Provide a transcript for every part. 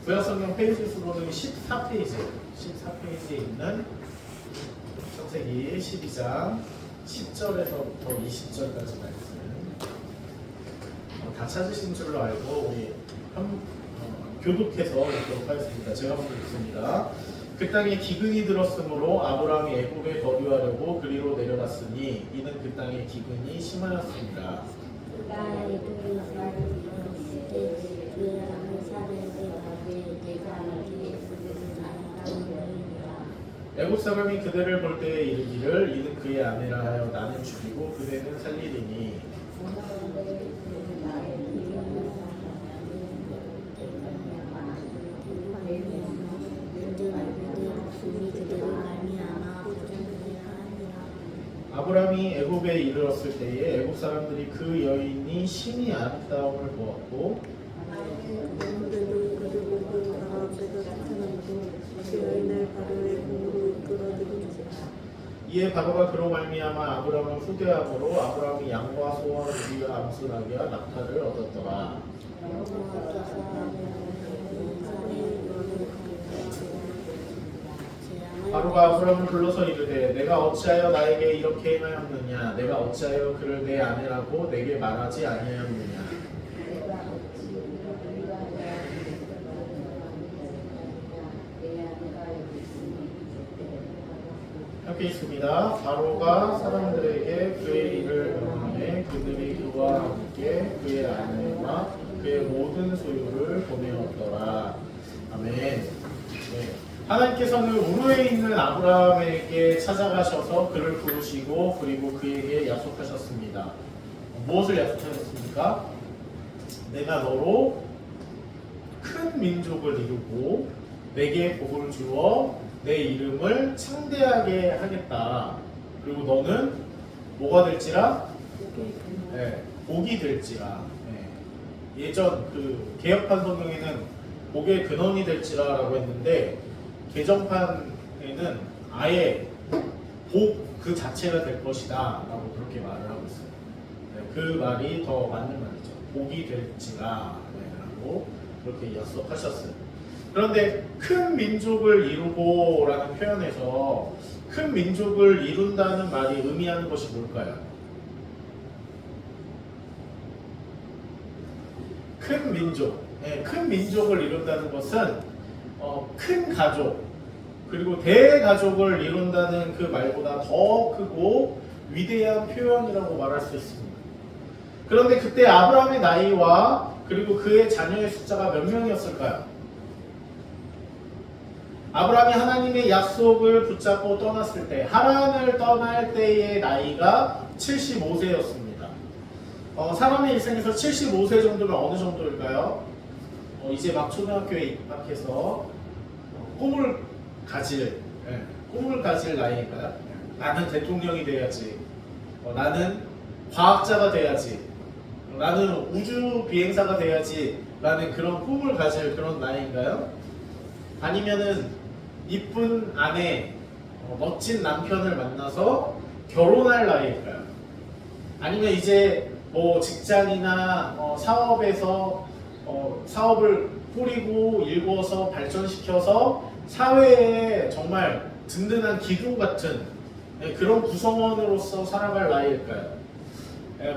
구약성경 페이지 수로는 14페이지에 있는 창세기 12장 10절에서부터 20절까지 말씀 다 찾으신 줄로 알고 우리 교독해서 읽도록 하겠습니다. 제가 먼저 읽습니다. 그 땅에 기근이 들었으므로 아브라함이 애굽에 거류하려고 그리로 내려갔으니 이는 그 땅에 기근이 심하였습니다. 애굽 사람이 그대를 볼 때에 이르기를 이는 그의 아내라 하여 나는 죽이고 그대는 살리리니 아브라함이 애굽에 이르렀을 때에 애굽 사람들이 그 여인이 심히 아름다움을 보았고 이에 바로가 그로 말미암아 아브라함을 후대함으로 아브라함이 양과 소와 우리와 암소나귀와 낙타를 얻었더라. 바로가 아브라함을 불러서 이르되 내가 어찌하여 나에게 이렇게 행하였느냐 내가 어찌하여 그를 내 아내라고 내게 말하지 아니하였느냐. 함께 있습니다. 바로가 사람들에게 그의 일을 명하매 그들이 그와 함께 그의 아내와 그의 모든 소유를 보내었더라. 아멘. 네. 하나님께서는 우르에 있는 아브라함에게 찾아가셔서 그를 부르시고 그리고 그에게 약속하셨습니다. 무엇을 약속하셨습니까? 내가 너로 큰 민족을 이루고 내게 복을 주어 내 이름을 창대하게 하겠다. 그리고 너는 뭐가 될지라? 네, 복이 될지라. 네. 예전 그 개혁판 성경에는 복의 근원이 될지라라고 했는데 개정판에는 아예 복 그 자체가 될 것이다 라고 그렇게 말을 하고 있어요. 네, 그 말이 더 맞는 말이죠. 복이 될지라 라고 그렇게 약속하셨어요. 그런데 큰 민족을 이루고 라는 표현에서 큰 민족을 이룬다는 말이 의미하는 것이 뭘까요? 큰 민족, 네, 큰 민족을 이룬다는 것은 큰 가족 그리고 대가족을 이룬다는 그 말보다 더 크고 위대한 표현이라고 말할 수 있습니다. 그런데 그때 아브라함의 나이와 그리고 그의 자녀의 숫자가 몇 명이었을까요? 아브라함이 하나님의 약속을 붙잡고 떠났을 때 하란을 떠날 때의 나이가 75세였습니다. 사람의 일생에서 75세 정도면 어느 정도일까요? 이제 막 초등학교에 입학해서 꿈을 가질 나이일까요? 나는 대통령이 돼야지, 나는 과학자가 돼야지, 나는 우주 비행사가 돼야지 라는 그런 꿈을 가질 그런 나이인가요? 아니면은 이쁜 아내, 멋진 남편을 만나서 결혼할 나이일까요? 아니면 이제 뭐 직장이나 사업에서 사업을 꾸리고 일궈서 발전시켜서 사회에 정말 든든한 기둥 같은 그런 구성원으로서 살아갈 나이일까요?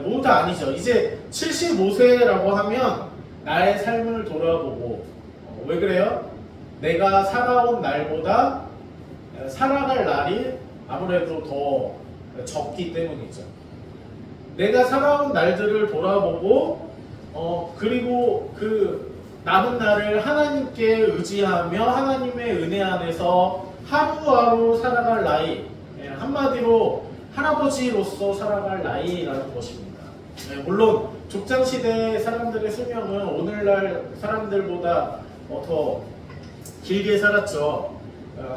모두 다 아니죠. 이제 75세라고 하면 나의 삶을 돌아보고 왜 그래요? 내가 살아온 날보다 살아갈 날이 아무래도 더 적기 때문이죠. 내가 살아온 날들을 돌아보고 그리고 그 남은 날을 하나님께 의지하며 하나님의 은혜 안에서 하루하루 살아갈 나이, 한마디로 할아버지로서 살아갈 나이라는 것입니다. 물론 족장시대 사람들의 수명은 오늘날 사람들보다 더 길게 살았죠.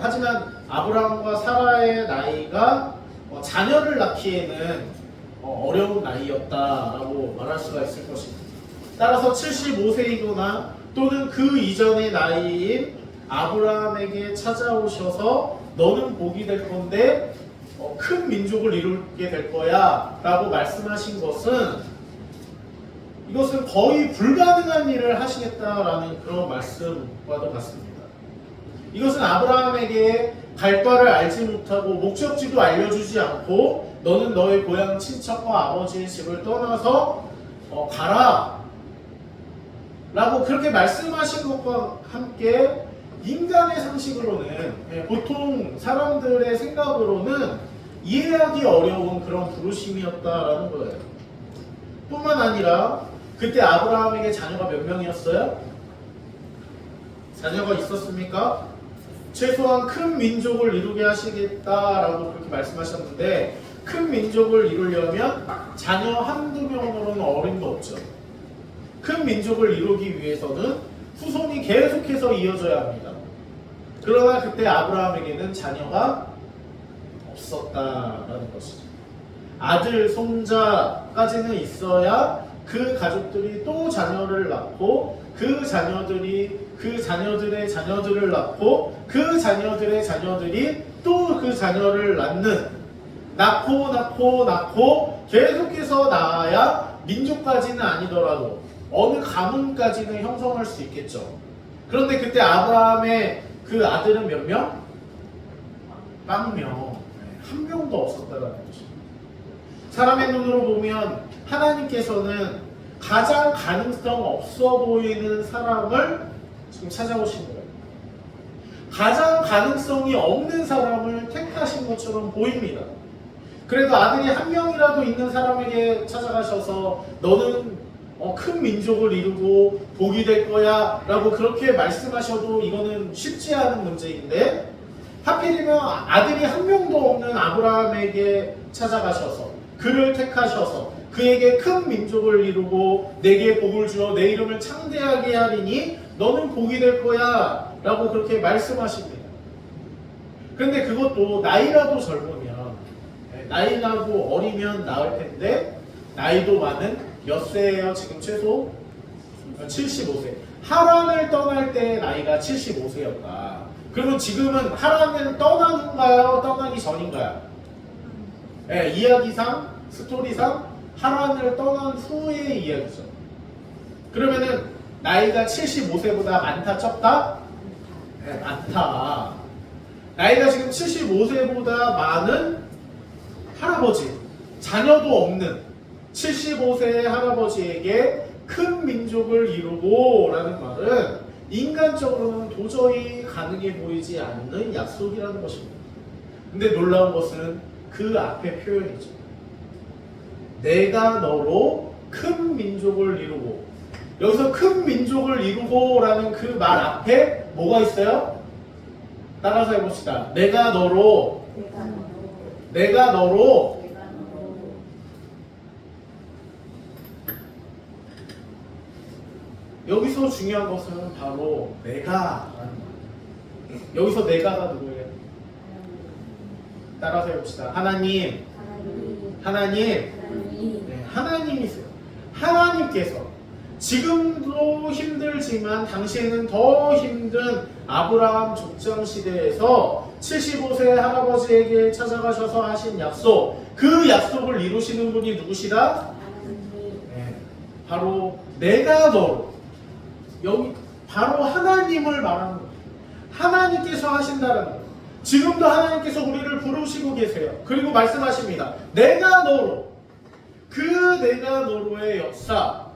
하지만 아브라함과 사라의 나이가 자녀를 낳기에는 어려운 나이였다라고 말할 수가 있을 것입니다. 따라서 75세이거나 또는 그 이전의 나이인 아브라함에게 찾아오셔서 너는 복이 될 건데 큰 민족을 이루게 될 거야 라고 말씀하신 것은 이것은 거의 불가능한 일을 하시겠다라는 그런 말씀과도 같습니다. 이것은 아브라함에게 갈 바를 알지 못하고 목적지도 알려주지 않고 너는 너의 고향 친척과 아버지의 집을 떠나서 가라 라고 그렇게 말씀하신 것과 함께 인간의 상식으로는, 보통 사람들의 생각으로는 이해하기 어려운 그런 부르심이었다라는 거예요. 뿐만 아니라 그때 아브라함에게 자녀가 몇 명이었어요? 자녀가 있었습니까? 최소한 큰 민족을 이루게 하시겠다라고 그렇게 말씀하셨는데, 큰 민족을 이루려면 자녀 한두 명으로는 어림도 없죠. 큰 민족을 이루기 위해서는 후손이 계속해서 이어져야 합니다. 그러나 그때 아브라함에게는 자녀가 없었다라는 것이죠. 아들, 손자까지는 있어야 그 가족들이 또 자녀를 낳고 그 자녀들이 그 자녀들의 자녀들을 낳고 그 자녀들의 자녀들이 또 그 자녀를 낳고 계속해서 낳아야 민족까지는 아니더라도 어느 가문까지는 형성할 수 있겠죠. 그런데 그때 아브라함의 그 아들은 몇 명? 0명. 한 명도 없었다는 거죠. 사람의 눈으로 보면 하나님께서는 가장 가능성 없어 보이는 사람을 지금 찾아오신 거예요. 가장 가능성이 없는 사람을 택하신 것처럼 보입니다. 그래도 아들이 한 명이라도 있는 사람에게 찾아가셔서 너는 큰 민족을 이루고 복이 될 거야 라고 그렇게 말씀하셔도 이거는 쉽지 않은 문제인데, 하필이면 아들이 한 명도 없는 아브라함에게 찾아가셔서 그를 택하셔서 그에게 큰 민족을 이루고 내게 복을 주어 내 이름을 창대하게 하리니 너는 복이 될 거야 라고 그렇게 말씀하십니다. 그런데 그것도 나이라도 젊으면, 나이라도 어리면 나을 텐데 나이도 많은 몇 세예요? 지금 최소 75세. 하란을 떠날 때 나이가 75세였다. 그러면 지금은 하란을 떠나는가요? 떠나기 전인가요? 이야기상, 스토리상 하란을 떠난 후의 이야기죠. 그러면은 나이가 75세보다 많다, 적다? 많다. 나이가 지금 75세보다 많은 할아버지, 자녀도 없는 75세의 할아버지에게 큰 민족을 이루고 라는 말은 인간적으로는 도저히 가능해 보이지 않는 약속이라는 것입니다. 근데 놀라운 것은 그 앞에 표현이죠. 내가 너로 큰 민족을 이루고, 여기서 큰 민족을 이루고 라는 그 말 앞에 뭐가 있어요? 따라서 해봅시다. 내가 너로 여기서 중요한 것은 바로 내가 라는 말. 여기서 내가가 누구예요? 따라서 해봅시다. 하나님. 네, 하나님이세요. 하나님께서 지금도 힘들지만 당시에는 더 힘든 아브라함 족장 시대에서 75세 할아버지에게 찾아가셔서 하신 약속, 그 약속을 이루시는 분이 누구시다? 네, 바로 내가 너로, 여기 바로 하나님을 말하는 거예요. 하나님께서 하신다는 거예요. 지금도 하나님께서 우리를 부르시고 계세요. 그리고 말씀하십니다. 내가 너로, 그 내가 너로의 역사,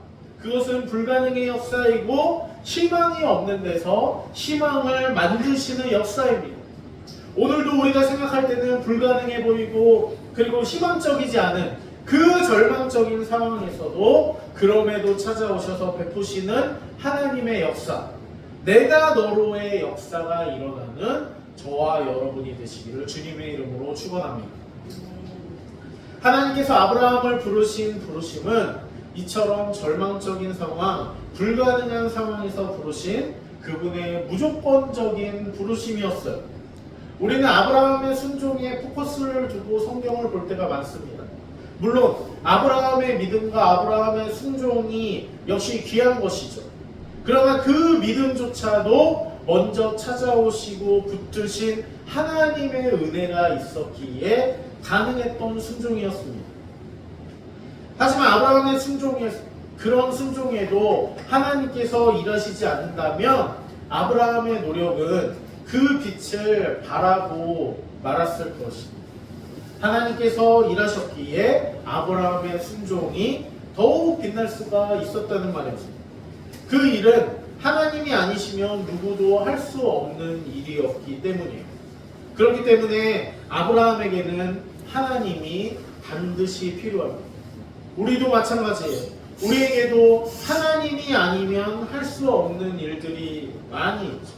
그것은 불가능의 역사이고 희망이 없는 데서 희망을 만드시는 역사입니다. 오늘도 우리가 생각할 때는 불가능해 보이고 그리고 희망적이지 않은 그 절망적인 상황에서도 그럼에도 찾아오셔서 베푸시는 하나님의 역사, 내가 너로의 역사가 일어나는 저와 여러분이 되시기를 주님의 이름으로 축원합니다. 하나님께서 아브라함을 부르신 부르심은 이처럼 절망적인 상황, 불가능한 상황에서 부르신 그분의 무조건적인 부르심이었어요. 우리는 아브라함의 순종에 포커스를 두고 성경을 볼 때가 많습니다. 물론 아브라함의 믿음과 아브라함의 순종이 역시 귀한 것이죠. 그러나 그 믿음조차도 먼저 찾아오시고 붙드신 하나님의 은혜가 있었기에 가능했던 순종이었습니다. 하지만 아브라함의 순종에 그런 순종에도 하나님께서 일하시지 않는다면 아브라함의 노력은 그 빛을 바라고 말았을 것입니다. 하나님께서 일하셨기에 아브라함의 순종이 더욱 빛날 수가 있었다는 말입니다. 그 일은 하나님이 아니시면 누구도 할 수 없는 일이었기 때문이에요. 그렇기 때문에 아브라함에게는 하나님이 반드시 필요합니다. 우리도 마찬가지예요. 우리에게도 하나님이 아니면 할 수 없는 일들이 많이 있죠.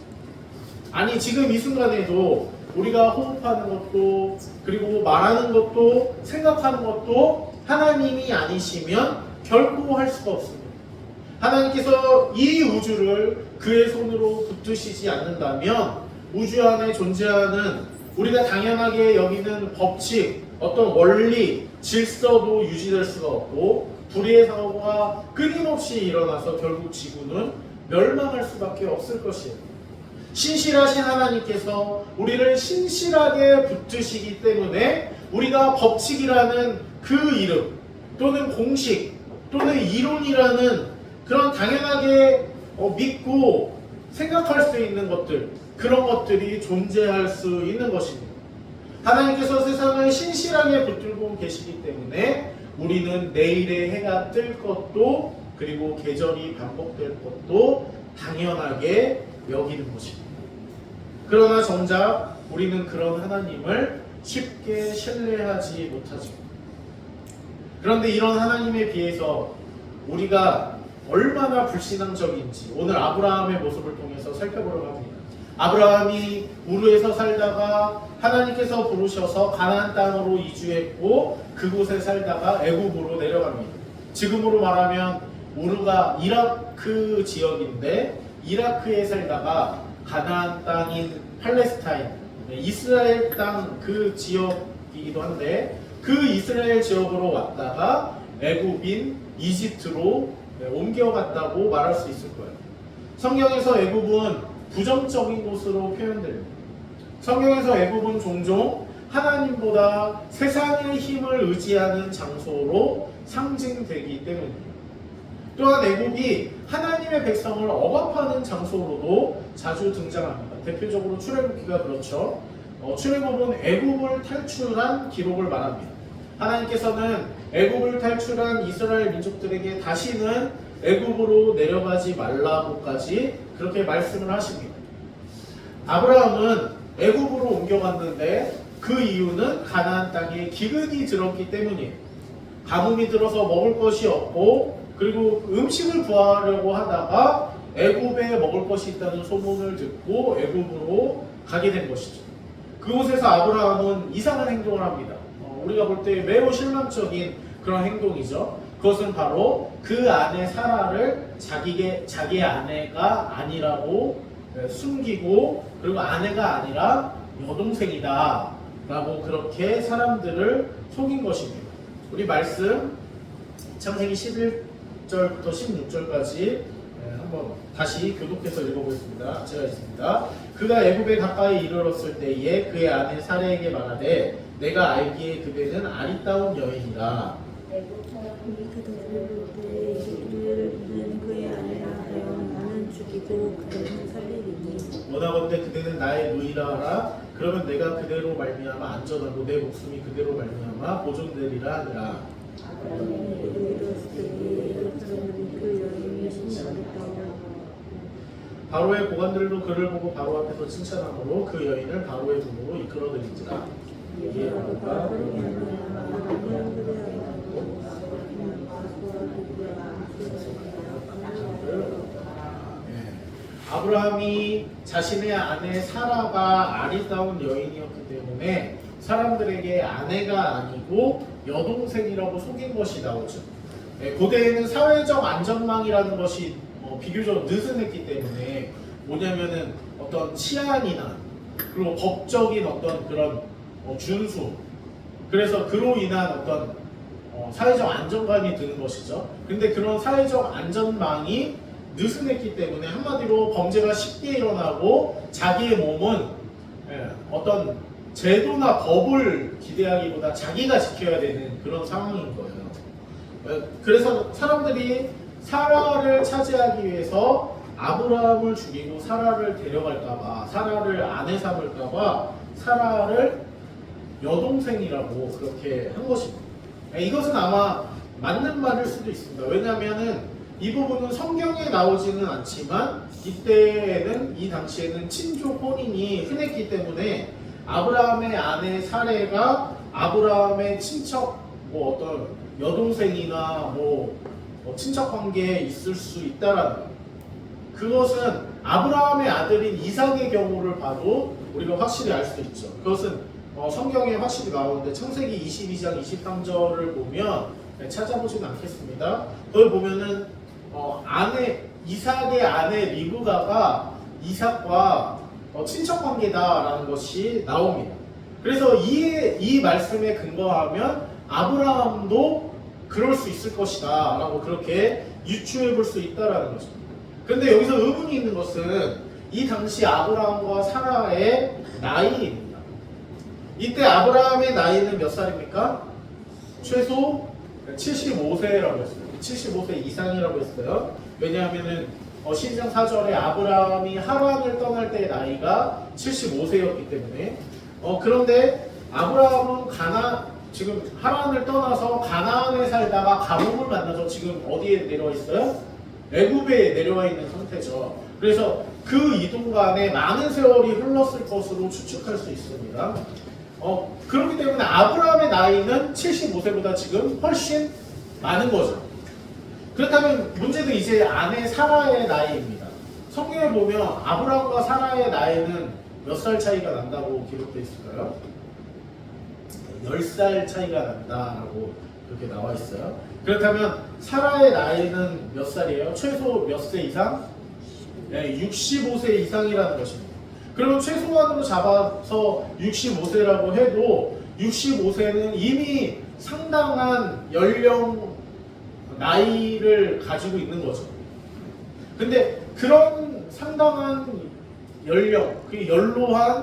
아니 지금 이 순간에도 우리가 호흡하는 것도 그리고 말하는 것도 생각하는 것도 하나님이 아니시면 결코 할 수가 없습니다. 하나님께서 이 우주를 그의 손으로 붙드시지 않는다면 우주 안에 존재하는 우리가 당연하게 여기는 법칙, 어떤 원리, 질서도 유지될 수가 없고 불의의 사고가 끊임없이 일어나서 결국 지구는 멸망할 수밖에 없을 것이에요. 신실하신 하나님께서 우리를 신실하게 붙드시기 때문에 우리가 법칙이라는 그 이름 또는 공식 또는 이론이라는 그런 당연하게 믿고 생각할 수 있는 것들, 그런 것들이 존재할 수 있는 것입니다. 하나님께서 세상을 신실하게 붙들고 계시기 때문에 우리는 내일의 해가 뜰 것도 그리고 계절이 반복될 것도 당연하게 여기는 것입니다. 그러나 정작 우리는 그런 하나님을 쉽게 신뢰하지 못하죠. 그런데 이런 하나님에 비해서 우리가 얼마나 불신앙적인지 오늘 아브라함의 모습을 통해서 살펴보려고 합니다. 아브라함이 우르에서 살다가 하나님께서 부르셔서 가나안 땅으로 이주했고 그곳에 살다가 애굽으로 내려갑니다. 지금으로 말하면 우르가 이라크 지역인데 이라크에 살다가 가나안 땅인 팔레스타인, 이스라엘 땅 그 지역이기도 한데 그 이스라엘 지역으로 왔다가 애굽인 이집트로 옮겨갔다고 말할 수 있을 거예요. 성경에서 애굽은 부정적인 곳으로 표현됩니다. 성경에서 애굽은 종종 하나님보다 세상의 힘을 의지하는 장소로 상징되기 때문입니다. 또한 애굽이 하나님의 백성을 억압하는 장소로도 자주 등장합니다. 대표적으로 출애굽기가 그렇죠. 출애굽은 애굽을 탈출한 기록을 말합니다. 하나님께서는 애굽을 탈출한 이스라엘 민족들에게 다시는 애굽으로 내려가지 말라고까지 그렇게 말씀을 하십니다. 아브라함은 애굽으로 옮겨갔는데 그 이유는 가나안 땅에 기근이 들었기 때문이에요. 가뭄이 들어서 먹을 것이 없고 그리고 음식을 구하려고 하다가 애굽에 먹을 것이 있다는 소문을 듣고 애굽으로 가게 된 것이죠. 그곳에서 아브라함은 이상한 행동을 합니다. 우리가 볼 때 매우 실망적인 그런 행동이죠. 그것은 바로 그 아내 사라를 자기의 아내가 아니라고 숨기고 그리고 아내가 아니라 여동생이다 라고 그렇게 사람들을 속인 것입니다. 우리 말씀 창세기 11절부터 16절까지 한번 다시 교독해서 읽어보겠습니다. 제가 읽습니다. 그가 애굽에 가까이 이르렀을 때에 그의 아내 사라에게 말하되 내가 알기에 그대는 아리따운 여인이라. 애굽 사람이 그들을 보되 이르기를 그의 아내라 하여 나는 죽이고 그대는 살리리니 원하건대 그대는 나의 누이라 하라. 그러면 내가 그대로 말미암아 안전하고 내 목숨이 그대로 말미암아 보존되리라 하니라. 아브라함이 이르렀을 때에 애굽 사람들이 그 여인이 신실하다고 바로의 고관들도 그를 보고 바로 앞에서 칭찬함으로 그 여인을 바로의 부모로 이끌어들인지라. 이에 바로가 아브라함이 자신의 아내 사라가 아리따운 여인이었기 때문에 사람들에게 아내가 아니고 여동생이라고 속인 것이 나오죠. 고대에는 사회적 안전망이라는 것이 비교적 느슨했기 때문에 뭐냐면은 어떤 치안이나 그리고 법적인 어떤 그런 준수, 그래서 그로 인한 어떤 사회적 안정감이 드는 것이죠. 근데 그런 사회적 안전망이 느슨했기 때문에 한마디로 범죄가 쉽게 일어나고 자기의 몸은 어떤 제도나 법을 기대하기보다 자기가 지켜야 되는 그런 상황인 거예요. 그래서 사람들이 사라를 차지하기 위해서 아브라함을 죽이고 사라를 데려갈까봐, 사라를 아내 삼을까봐 사라를 여동생이라고 그렇게 한 것입니다. 이것은 아마 맞는 말일 수도 있습니다. 왜냐하면은 이 부분은 성경에 나오지는 않지만 이때에는, 이 당시에는 친족 혼인이 흔했기 때문에 아브라함의 아내 사레가 아브라함의 친척, 뭐 어떤 여동생이나 뭐 친척 관계에 있을 수 있다라는 거예요. 그것은 아브라함의 아들인 이삭의 경우를 봐도 우리가 확실히 알 수 있죠. 그것은 성경에 확실히 나오는데 창세기 22장 23절을 보면, 찾아보지는 않겠습니다. 그걸 보면은 이삭의 아내 리브가가 이삭과 친척 관계다라는 것이 나옵니다. 그래서 이 말씀에 근거하면 아브라함도 그럴 수 있을 것이다 라고 그렇게 유추해 볼 수 있다라는 거죠. 그런데 여기서 의문이 있는 것은 이 당시 아브라함과 사라의 나이입니다. 이때 아브라함의 나이는 몇 살입니까? 최소 75세라고 했어요. 75세 이상이라고 했어요. 왜냐하면은 신장 4절에 아브라함이 하란을 떠날 때의 나이가 75세였기 때문에. 그런데 아브라함은 지금 하란을 떠나서 가나안에 살다가 가뭄을 만나서 지금 어디에 내려와 있어요? 애굽에 내려와 있는 상태죠. 그래서 그 이동간에 많은 세월이 흘렀을 것으로 추측할 수 있습니다. 그렇기 때문에 아브라함의 나이는 75세보다 지금 훨씬 많은 거죠. 그렇다면 문제는 이제 아내 사라의 나이입니다. 성경에 보면 아브라함과 사라의 나이는 몇 살 차이가 난다고 기록되어 있을까요? 10살 차이가 난다라고 그렇게 나와 있어요. 그렇다면 사라의 나이는 몇 살이에요? 최소 몇 세 이상? 네, 65세 이상이라는 것입니다. 그러면 최소한으로 잡아서 65세라고 해도 65세는 이미 상당한 연령 나이를 가지고 있는 거죠. 근데 그런 상당한 연령, 그 연로한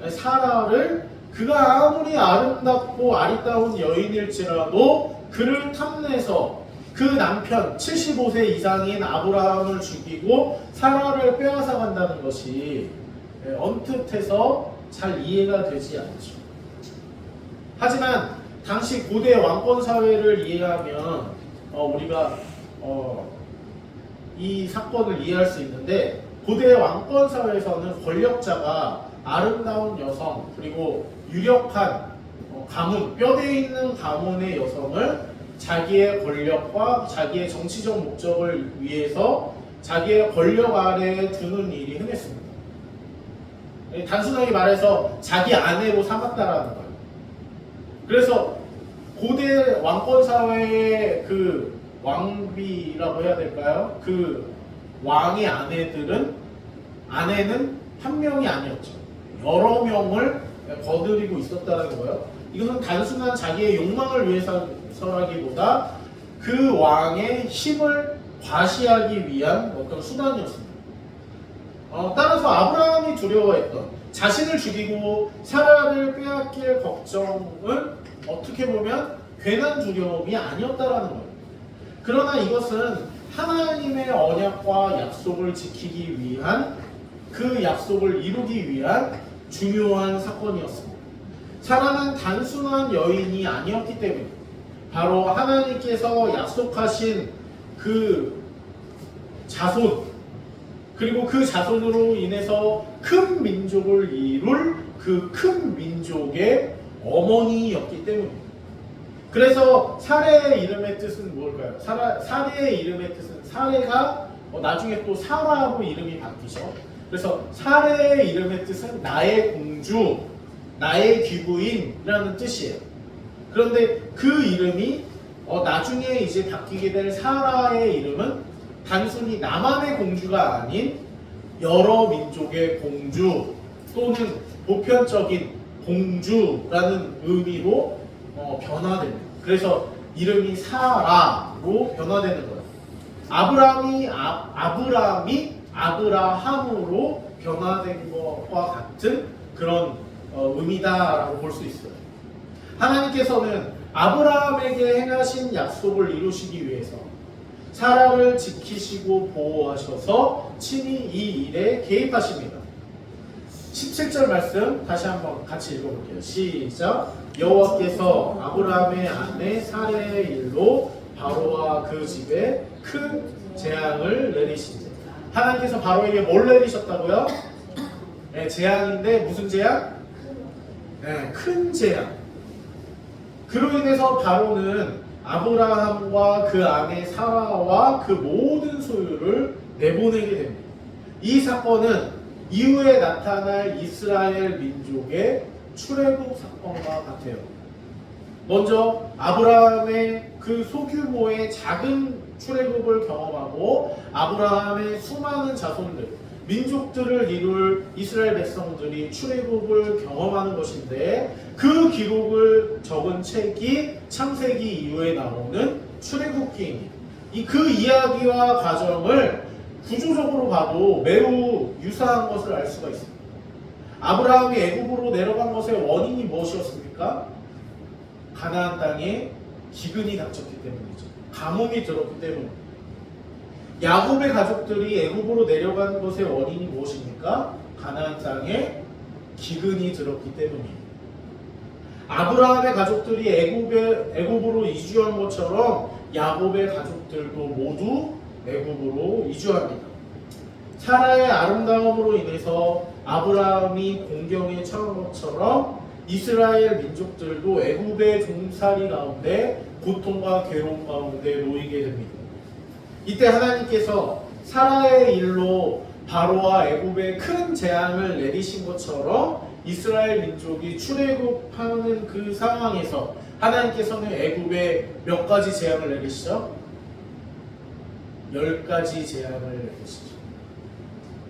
사라를 그가 아무리 아름답고 아리따운 여인일지라도 그를 탐내서 그 남편 75세 이상인 아브라함을 죽이고 사라를 빼앗아 간다는 것이 언뜻해서 잘 이해가 되지 않죠. 하지만 당시 고대 왕권 사회를 이해하면 우리가 이 사건을 이해할 수 있는데, 고대 왕권 사회에서는 권력자가 아름다운 여성 그리고 유력한 가문, 뼈대 있는 가문의 여성을 자기의 권력과 자기의 정치적 목적을 위해서 자기의 권력 아래에 두는 일이 흔했습니다. 단순하게 말해서 자기 아내로 삼았다라는 거예요. 그래서 고대 왕권 사회의 그 왕비라고 해야 될까요? 그 왕의 아내는 한 명이 아니었죠. 여러 명을 거느리고 있었다는 거예요. 이것은 단순한 자기의 욕망을 위해서라기보다 그 왕의 힘을 과시하기 위한 어떤 수단이었습니다. 따라서 아브라함이 두려워했던 자신을 죽이고 사라를 빼앗길 걱정은 어떻게 보면 괜한 두려움이 아니었다라는 거예요. 그러나 이것은 하나님의 언약과 약속을 지키기 위한, 그 약속을 이루기 위한 중요한 사건이었습니다. 사라는 단순한 여인이 아니었기 때문에 바로 하나님께서 약속하신 그 자손, 그리고 그 자손으로 인해서 큰 민족을 이룰 그 큰 민족의 어머니였기 때문입니다. 그래서 사레의 이름의 뜻은 뭘까요? 사레의 이름의 뜻은, 사레가 나중에 또 사라로 이름이 바뀌죠. 그래서 사레의 이름의 뜻은 나의 공주, 나의 귀부인이라는 뜻이에요. 그런데 그 이름이 나중에 이제 바뀌게 될 사라의 이름은 단순히 나만의 공주가 아닌 여러 민족의 공주 또는 보편적인 공주라는 의미로 변화됩니다. 그래서 이름이 사라로 변화되는 거예요. 아브라함이 아브라함으로 변화된 것과 같은 그런 의미다라고 볼 수 있어요. 하나님께서는 아브라함에게 행하신 약속을 이루시기 위해서 사라를 지키시고 보호하셔서 친히 이 일에 개입하십니다. 17절 말씀 다시 한번 같이 읽어볼게요. 시작. 여호와께서 아브라함의 아내 사레의 일로 바로와 그 집에 큰 재앙을 내리시니. 하나님께서 바로에게 뭘 내리셨다고요? 네, 재앙인데 무슨 재앙? 네, 큰 재앙. 그로 인해서 바로는 아브라함과 그 아내 사라와 그 모든 소유를 내보내게 됩니다. 이 사건은 이후에 나타날 이스라엘 민족의 출애굽 사건과 같아요. 먼저 아브라함의 그 소규모의 작은 출애굽을 경험하고 아브라함의 수많은 자손들, 민족들을 이룰 이스라엘 백성들이 출애굽을 경험하는 것인데 그 기록을 적은 책이 창세기 이후에 나오는 출애굽기입니다. 그 이야기와 과정을 구조적으로 봐도 매우 유사한 것을 알 수가 있습니다. 아브라함이 애굽으로 내려간 것의 원인이 무엇이었습니까? 가나안 땅에 기근이 닥쳤기 때문이죠. 가뭄이 들었기 때문입니다. 야곱의 가족들이 애굽으로 내려간 것의 원인이 무엇입니까? 가나안 땅에 기근이 들었기 때문입니다. 아브라함의 가족들이 애굽으로 이주한 것처럼 야곱의 가족들도 모두 애굽으로 이주합니다. 사라의 아름다움으로 인해서 아브라함이 공경에 처한 것처럼 이스라엘 민족들도 애굽의 종살이 가운데 고통과 괴로움 가운데 놓이게 됩니다. 이때 하나님께서 사라의 일로 바로와 애굽에 큰 재앙을 내리신 것처럼 이스라엘 민족이 출애굽하는 그 상황에서 하나님께서는 애굽에 몇 가지 재앙을 내리시죠? 10가지 재앙을 내리시죠.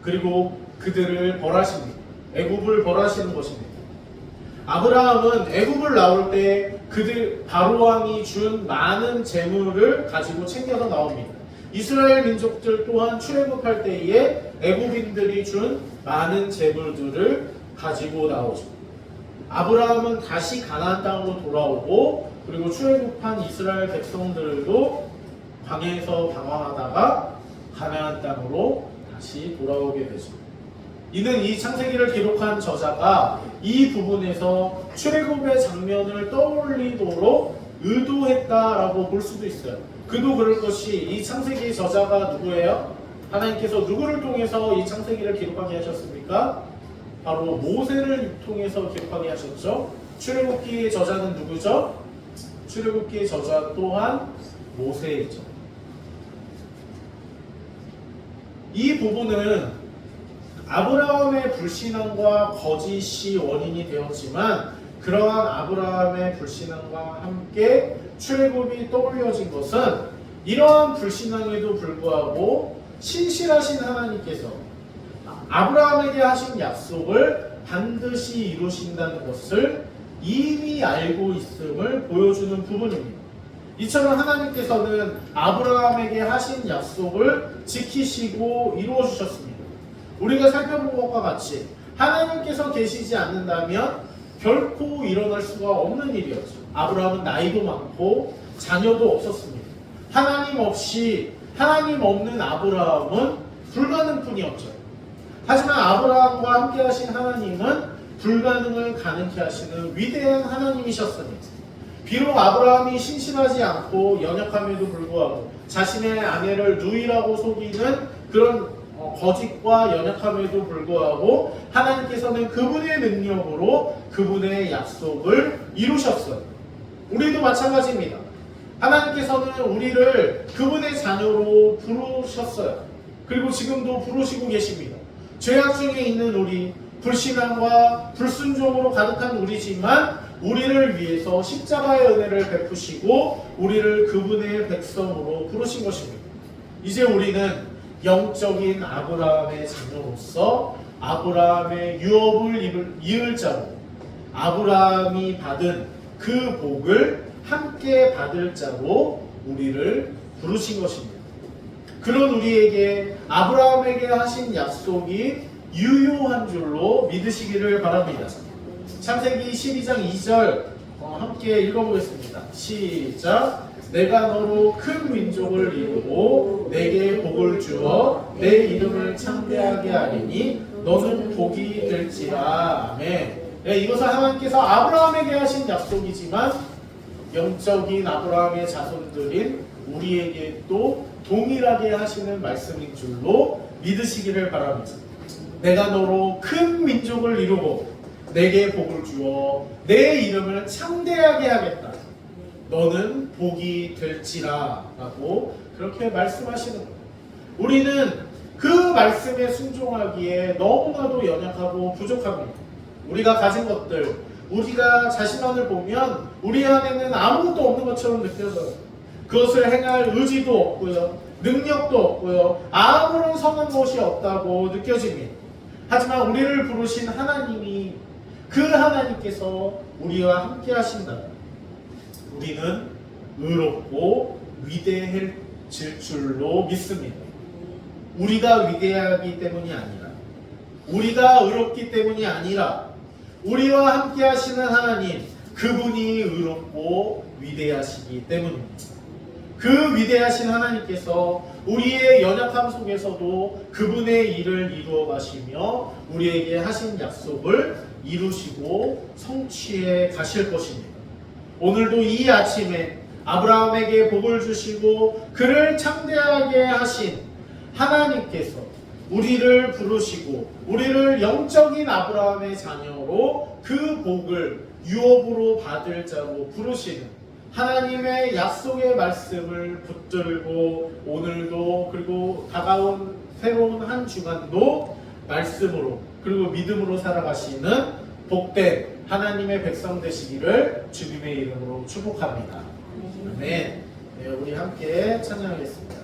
그리고 그들을 벌하십니다. 애굽을 벌하시는 것입니다. 아브라함은 애굽을 나올 때 그들 바로 왕이 준 많은 재물을 가지고 챙겨서 나옵니다. 이스라엘 민족들 또한 출애굽할 때에 애굽인들이 준 많은 재물들을 가지고 나오죠. 아브라함은 다시 가나안 땅으로 돌아오고 그리고 출애굽한 이스라엘 백성들도 광야에서 방황하다가 가나안 땅으로 다시 돌아오게 되죠. 이는 이 창세기를 기록한 저자가 이 부분에서 출애굽의 장면을 떠올리도록 의도했다라고 볼 수도 있어요. 그도 그럴 것이 이 창세기 저자가 누구예요? 하나님께서 누구를 통해서 이 창세기를 기록하게 하셨습니까? 바로 모세를 통해서 기록하게 하셨죠. 출애굽기의 저자는 누구죠? 출애굽기의 저자 또한 모세이죠. 이 부분은 아브라함의 불신앙과 거짓이 원인이 되었지만 그러한 아브라함의 불신앙과 함께 출애굽이 떠올려진 것은 이러한 불신앙에도 불구하고 신실하신 하나님께서 아브라함에게 하신 약속을 반드시 이루신다는 것을 이미 알고 있음을 보여주는 부분입니다. 이처럼 하나님께서는 아브라함에게 하신 약속을 지키시고 이루어 주셨습니다. 우리가 살펴본 것과 같이 하나님께서 계시지 않는다면 결코 일어날 수가 없는 일이었죠. 아브라함은 나이도 많고 자녀도 없었습니다. 하나님 없는 아브라함은 불가능뿐이었죠. 하지만 아브라함과 함께 하신 하나님은 불가능을 가능케 하시는 위대한 하나님이셨습니다. 비록 아브라함이 신실하지 않고 연약함에도 불구하고 자신의 아내를 누이라고 속이는 그런 거짓과 연약함에도 불구하고 하나님께서는 그분의 능력으로 그분의 약속을 이루셨어요. 우리도 마찬가지입니다. 하나님께서는 우리를 그분의 자녀로 부르셨어요. 그리고 지금도 부르시고 계십니다. 죄악 중에 있는 우리, 불신앙과 불순종으로 가득한 우리지만 우리를 위해서 십자가의 은혜를 베푸시고 우리를 그분의 백성으로 부르신 것입니다. 이제 우리는 영적인 아브라함의 자녀로서 아브라함의 유업을 이을 자로 아브라함이 받은 그 복을 함께 받을 자로 우리를 부르신 것입니다. 그런 우리에게 아브라함에게 하신 약속이 유효한 줄로 믿으시기를 바랍니다. 창세기 12장 2절 함께 읽어보겠습니다. 시작. 내가 너로 큰 민족을 이루고 내게 복을 주어 내 이름을 창대하게 하리니 너는 복이 될지라. 아멘. 네, 이것은 하나님께서 아브라함에게 하신 약속이지만 영적인 아브라함의 자손들인 우리에게 또 동일하게 하시는 말씀인 줄로 믿으시기를 바랍니다. 내가 너로 큰 민족을 이루고 내게 복을 주어 내 이름을 창대하게 하겠다. 너는 복이 될지라 라고 그렇게 말씀하시는 거예요. 우리는 그 말씀에 순종하기에 너무나도 연약하고 부족합니다. 우리가 가진 것들, 우리가 자신만을 보면 우리 안에는 아무것도 없는 것처럼 느껴져요. 그것을 행할 의지도 없고요, 능력도 없고요, 아무런 선한 것이 없다고 느껴집니다. 하지만 우리를 부르신 하나님이, 그 하나님께서 우리와 함께 하신다. 우리는 의롭고 위대해질 줄로 믿습니다. 우리가 위대하기 때문이 아니라, 우리가 의롭기 때문이 아니라 우리와 함께 하시는 하나님, 그분이 의롭고 위대하시기 때문입니다. 그 위대하신 하나님께서 우리의 연약함 속에서도 그분의 일을 이루어 가시며 우리에게 하신 약속을 이루시고 성취해 가실 것입니다. 오늘도 이 아침에 아브라함에게 복을 주시고 그를 창대하게 하신 하나님께서 우리를 부르시고 우리를 영적인 아브라함의 자녀로 그 복을 유업으로 받을 자로 부르시는 하나님의 약속의 말씀을 붙들고 오늘도 그리고 다가온 새로운 한 주간도 말씀으로 그리고 믿음으로 살아가시는 복된 하나님의 백성 되시기를 주님의 이름으로 축복합니다. 아멘. 네, 우리 함께 찬양하겠습니다.